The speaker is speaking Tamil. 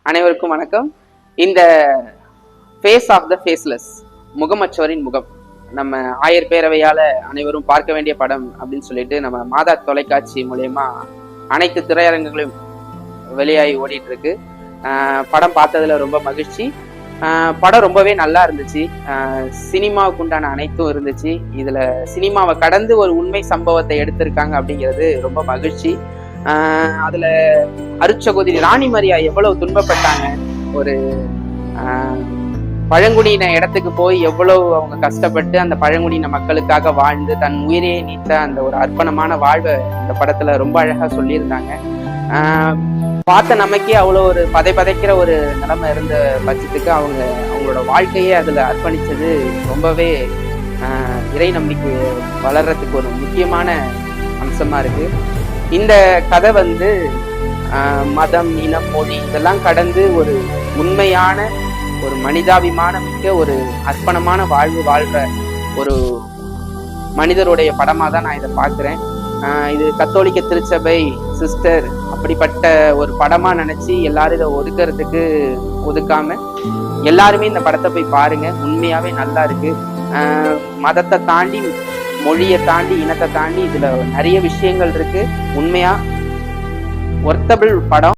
அனைவருக்கும் வணக்கம். இந்த ஃபேஸ் ஆஃப் த ஃபேஸ்லெஸ், முகமற்றவரின் முகம், நம்ம ஆயர் பேரவையால அனைவரும் பார்க்க வேண்டிய படம் அப்படின்னு சொல்லிட்டு நம்ம மாதா தொலைக்காட்சி மூலயமா அனைத்து திரையரங்குகளையும் வெளியாகி ஓடிட்டு இருக்கு. படம் பார்த்ததுல ரொம்ப மகிழ்ச்சி. படம் ரொம்பவே நல்லா இருந்துச்சு. சினிமாவுக்கு உண்டான அனைத்தும் இருந்துச்சு. இதுல சினிமாவை கடந்து ஒரு உண்மை சம்பவத்தை எடுத்திருக்காங்க அப்படிங்கிறது ரொம்ப மகிழ்ச்சி. அதுல அருட்சகோதரி ராணி மரியா எவ்வளவு துன்பப்பட்டாங்க, ஒரு பழங்குடியின இடத்துக்கு போய் எவ்வளவு அவங்க கஷ்டப்பட்டு அந்த பழங்குடியின மக்களுக்காக வாழ்ந்து தன் உயிரையே நீத்த அந்த ஒரு அர்ப்பணமான வாழ்வை இந்த படத்துல ரொம்ப அழகா சொல்லியிருந்தாங்க. பார்த்த நமக்கே அவ்வளோ ஒரு பதைக்கிற ஒரு நிலைமை இருந்த பட்சத்துக்கு அவங்களோட வாழ்க்கையே அதுல அர்ப்பணிச்சது ரொம்பவே இறை நம்பிக்கை வளர்றதுக்கு ஒரு முக்கியமான அம்சமா இருக்கு. இந்த கதை மதம், இனம், மொழி இதெல்லாம் கடந்து ஒரு உண்மையான ஒரு மனிதாபிமானம் மிக்க ஒரு அர்ப்பணமான வாழ்வு வாழ்ற ஒரு மனிதருடைய படமா தான் நான் இதை பார்க்குறேன். இது கத்தோலிக்க திருச்சபை சிஸ்டர் அப்படிப்பட்ட ஒரு படமா நினைச்சு எல்லாரும் இதை ஒதுக்காம எல்லாருமே இந்த படத்தை போய் பாருங்க. உண்மையாவே நல்லா இருக்கு. மதத்தை தாண்டி, மொழியை தாண்டி, இனத்தை தாண்டி இதுல நிறைய விஷயங்கள் இருக்கு. உண்மையா ஒர்த்தபிள் படம்.